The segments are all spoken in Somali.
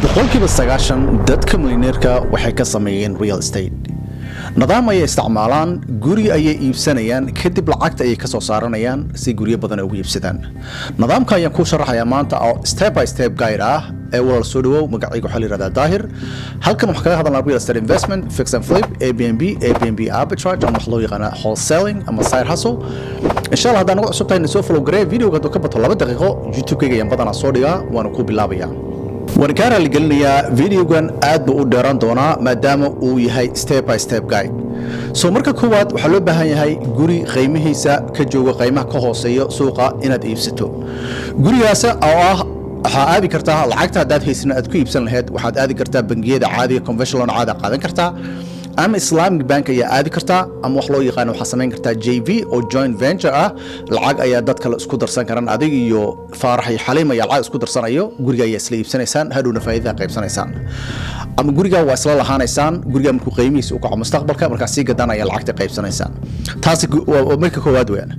boqolkiiba 90 dadka milyaneerka waxay ka sameeyeen real estate. nidaam ay isticmaalaan guri ay iibsanayaan kadib lacagta ay ka soo saaranayaan si guriyo badan ugu iibsadaan. nidaamka ayaan ku sharaxayaa maanta oo step by step guide ah ee walaal soo dhawow magacaygu waxa la yiraahdaa Daahir. halkan waxaan kaga hadalnaa real estate investment, fix and flip, Airbnb arbitrage ama wax loo yaqaan wholesaling ama side hustle. insha Allah hadaan ugu cusub tahay soo follow gareey video-ga ka bato 2 daqiiqo YouTube-kayga ayaan badanaa soo dhigaa waan ku bilaabayaa. وأنا اللي قلنا يا فيديو كان أدب ودران دونا ما دام وياهي step by step guide. سو مركا كواد وحلو بهاي هاي جوري قيمه سا كجوا قيمه كهوسية سوقا إن أديبستو. جوري هسا أو عادي كرتها العقد هذا هي سنة أدكوي بسنة هاد وحد عادي كرتها بنجيدة عادي conventional عادة قادن كرتها. أما إسلامي بنك يا عادي كرتها أما وحلو يقانو حسنين كرتها JV أو joint venture العقد أي دات كلا سكودر سان كران عادي يو فارحي حليمة يا العقد سكودر سان أيو جورجا يسليب سنة هادو نفايدة قيب سنة أما جورجا وصل لها نيسان جورجا مكو قيمي سوق مستقبل كامل كاسي قدنا يا العقد قيب سنة تاسك وملك كواد وين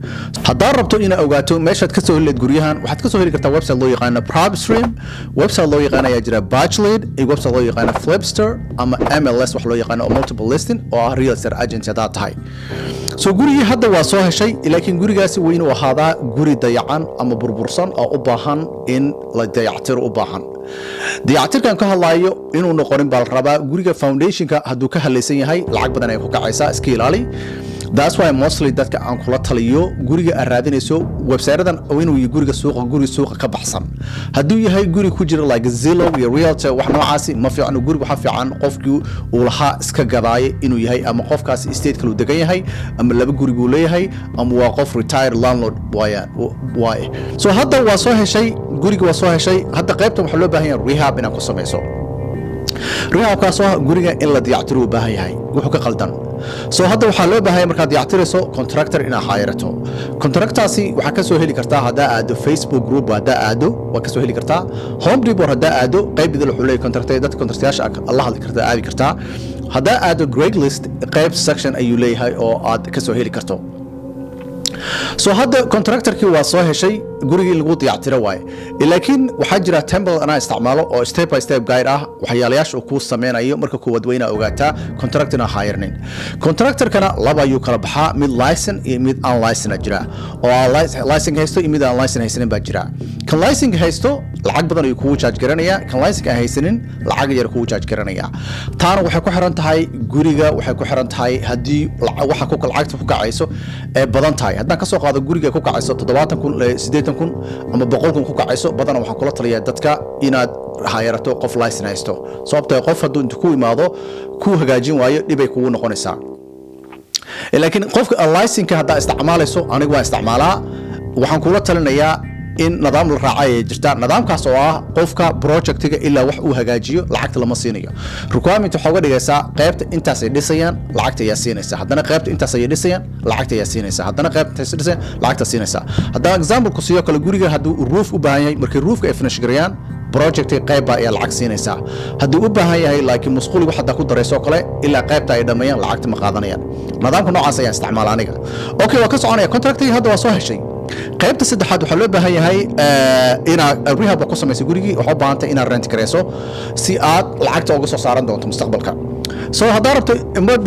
هدربتو إن أوقاتو مش هتكسو اللي تجوريهن وحتكسو اللي كرتها ويب سايت لو يقانا PropStream ويب سايت لو يقانا يجرى Batchlead ويب سايت لو يقانا Flipster أما MLS وحلو يقانا multiple listing أو real estate agent هذا هاي سو جوري هذا وصوه شيء لكن جوري جالس وين وهذا جوري ضيعان أما بربرصان أو أباهن إن لا ضيعتر أباهن ضيعتر كان كهلايو إنه نقارن بالربا جوري كفاونديشن كهدو كهالسين هاي العقد بدنا يكون كعيسى سكيل علي. That's why mostly dadka aan kula taliyo guriga aad raadinayso website-adan oo inuu yahay guri suuqa ka baxsan haduu yahay guri ku jira like Zillow iyo Realtor wax noocaasi ma fiicno guriga waxa fiican qofkii uu lahaa iska gadaay inuu yahay ama qofkaas estate kale uu degan yahay ama laba guri uu leeyahay ama waa qof retired landlord way so hadda waa soo heshay guriga waa soo heshay hadda qaybta waxa loo baahan yahay rehab inaad ku sameeyso rehab kaas oo guriga in la dayactiro u baahan yahay wuxuu ka qaldan soo hadda waxaa loo baahan yahay markaad dayactirayso contractor inaad hayrato contractorsi waxaa ka soo heli kartaa haddaa aado Facebook group haddaa aado waa ka soo heli kartaa Home Depot haddaa aado qaybida wuxuu leeyahay contractor dadka contractoryaasha la hadli kartaa aadi kartaa haddaa aado Craigslist qayb section ayuu leeyahay oo aad ka soo heli karto soo hadda contractorkii waa soo heshay gurigii lagu dayactiro waay laakiin waxaa jira template ana isticmaalo oo step by step guide ah waxyaalayaasha uu ku sameynayo marka ku wadweyna ogaataa contractorna hayirnin contractorkana laba ayuu kala baxaa mid license iyo mid unlicensed jira oo license haysto iyo mid aan license haysanin baa jira kan license haysto lacag badan ayuu kugu charge garanaya kan license aan haysanin lacag yar kugu charge garanaya taana waxay ku xiran tahay guriga waxay ku xiran tahay hadii waxa ku lacagta ku kacayso ee badan tahay haddaan ka soo qaado guriga ku kacayso 70,000 ama 100,000 ku kacayso badan waxaan kula taliyaa dadka inaad hayrato qof license haysto sababtoo qof hadduu inta ku imaado ku hagaajin waayo dhibay kugu noqonaysaa laakiin qofka license ka hadda isticmaalayso anigu waan isticmaalaa waxaan kula talinayaa in nidaam la raacay jirta nidaamkaas oo ah qofka projectiga ilaa wax uu hagaajiyo lacagta lama siinayo requirement waxa uga dhigaysaa qaybta intaas ay dhisayaan lacagta ayaa siinaysa haddana qaybta intaas ay dhisayaan lacagta ayaa siinaysa haddana qaybta intaas dhisayaan lacagta siinaysa haddana example ku siiyo kale guriga hadduu roof u baahan yahay markii roofka ay finish gareeyaan project qayb ayaa lacag siinaysa hadduu u baahan yahay laakiin mas'uuliga waxa ku darayso kale ilaa qaybta ay dhameeyaan lacagta ma qaadanayaan nidaamka noocaas ayaa isticmaal aniga okay waa ka soconaya contracting hadda waa soo heshay qaybta saddexaad waxa loo baahan yahay inaad rehab ku samayso gurigii waxa u baahan tahay inaad rent kareyso si aad lacagta uga soo saaran doonto mustaqbalka soo hadda rabto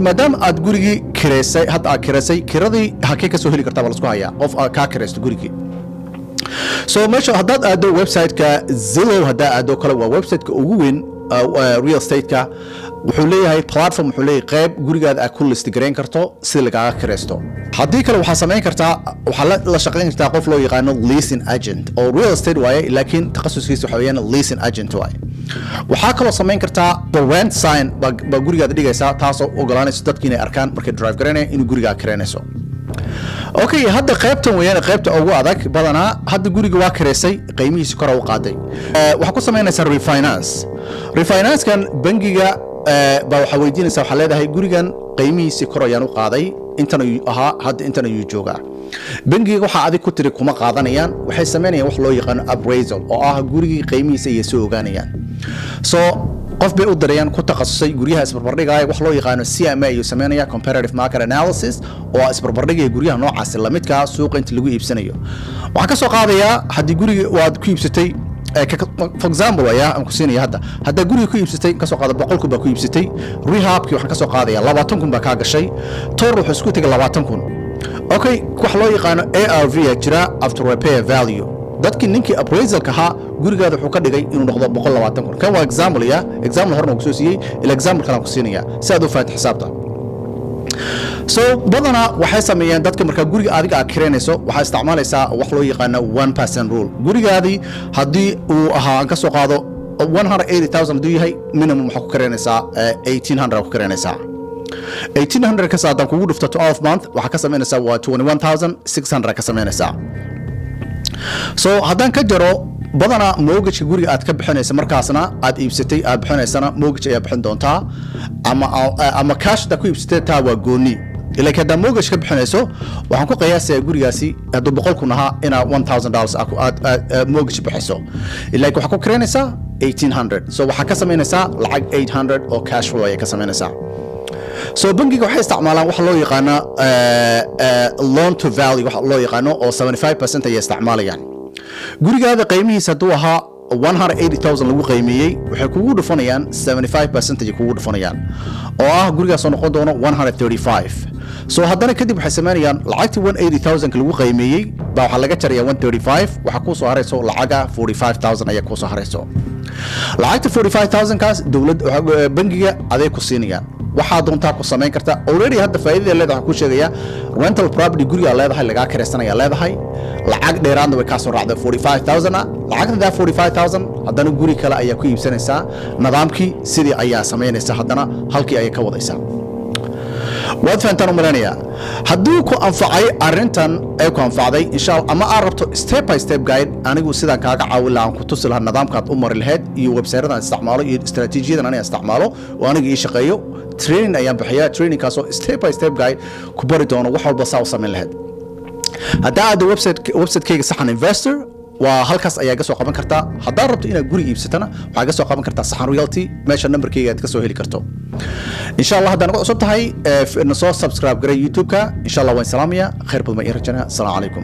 maadaama aad gurigii kireysay hadda aad kireysay kiradii hakee ka soo heli kartaa la isku hayaa qof ka kireysto gurigii soo meesha haddaad aado website-ka Zillow haddaa aado kale waa website-ka ugu weyn real estate-ka wuxuu leeyahay platform wuxuu leeyahay qayb gurigaada aad ku list gareyn karto si lagaaga kireysto haddii kale waxaa samayn kartaa waxaa la shaqayn kartaa qof loo yaqaano leasing agent oo real estate waaye laakiin takhasuskiisa waxa weeyaan leasing agent waaye waxaa kaloo samayn kartaa the rent sign baa gurigaada dhigaysaa taasoo ogolaanaysa dadka inay arkaan markay drive garanayaan inuu gurigaa kireynayso okay hadda qaybtan weeyaan qaybta ugu adag badanaa hadda guriga waa kireysay qiimihiisa kor u qaaday waxa ku samaynaysaa refinance kan bangiga baa waxa weydiinaysaa waxa leedahay gurigan qiimihiisa kor ayaan u qaaday intan ahaa hadda intan ayuu joogaa bangiga waxa adig ku tiri kuma qaadanayaan waxay sameynayaan wax loo yaqaan appraisal oo ah gurigii qiimihiisa ay soo ogaanayaan so qof bay u darayaan ku takhasusay guryaha isbarbardhigaya wax loo yaqaano CMA iyo sameynaya comparative market analysis oo isbarbardhigaya guryaha noocaas la midka suuqa inta lagu iibsanayo waxa ka soo qaadaya hadii guriga waad ku iibsatay for example aan ku siinaya hadda guriga ku iibsatay ka soo qaado 100 kun baa ku iibsatay rehabki waxaan ka soo qaadaya 20 kun baa ka gashay toor wuxuu isku tagay 20 kun okay wax loo yaqaan ARV jira after repair value dadkii ninkii appraisal ka ha gurigaada wuxuu ka dhigay inuu noqdo 120 kun kan waa example horna ku soo siiyay ila example kale ku siinaya si aad u faahfaahin xisaabta so badana waxay sameeyeen dadka marka guriga adiga aad kireynayso waxa isticmaalaysaa wax loo yaqaan 1% rule gurigaadi hadii uu ahaa ka soo qaado 180,000 haduu yahay minimum waxa ku kireynaysaa 1800 ku kireynaysaa 1800 ka saadan kugu dhufto 12 month waxa ka sameynaysaa waa 21,600 ka sameynaysaa so hadan ka jaro badana mortgage guriga aad ka bixinaysa markaasna aad iibsatay aad bixinaysana mortgage ayaa bixin doontaa ama cash da ku iibsatay taa waa gooni ilaa ka mortgage ka bixinayso waxaan ku qiyaasayaa gurigaasi haduu 100 kun ahaa ina $1,000 aad mortgage bixiso ilaa waxa ku kireynaysaa 1800 so waxa ka sameynaysaa lacag 800 oo cash flow ay ka sameynaysaa so bangiga waxay isticmaalaan wax loo yaqaan loan to value wax loo yaqaan oo 75% ay isticmaalayaan gurigaada qiimihiisa haduu ahaa 180,000 lagu qiimeeyay waxay kugu dhufanayaan 75% ay kugu dhufanayaan oo ah gurigaas oo noqon doono 135 so haddana kadib waxay sameeyaan lacagtii 180,000 lagu qiimeeyay baa waxa laga jarayaa 135 waxa ku soo harayso lacaga 45,000 ayaa ku soo harayso lacagta 45,000 kaas dawladda bangiga aday ku siinayaan waxa doontaa ku sameyn kartaa already hadda faa'iidada leedahay ku sheegaya rental property guriga leedahay laga kireysanaya leedahay lacag dheeraadna way ka soo raacday 45,000 lacagta 45,000 haddana guri kale ayaa ku iibsanaysaa nidaamkii sidii ayaa sameynaysaa haddana halkii ayaa ka wadaysaa waad fahantaan umaleynaya hadduu ku anfacay arintan ay ku anfacday insha Allah ama aad rabto step by step guide anigu sidaan kaaga caawin lahaan ku tusi lahaa nidaamkaad u mari lahayd iyo website-adan isticmaalo iyo istaraatiijiyadan aniga isticmaalo oo aniga ii shaqeeyo training ayaan bixiyaa training kaasoo step by step guide ku bari doono wax walba saa u sameyn lahayd hadda aad website-kayga saxan investor waa halkaas ayaa ka soo qaban kartaa hadaa rabto inaad guri iibsatana waxa ka soo qaban kartaa saxan realty meesha numberkayga aad ka soo heli karto insha Allah hadaan ugu cusub tahay soo subscribe garay YouTube-ka insha Allah waan salaamaya khayr badan ma ii rajana assalamu alaykum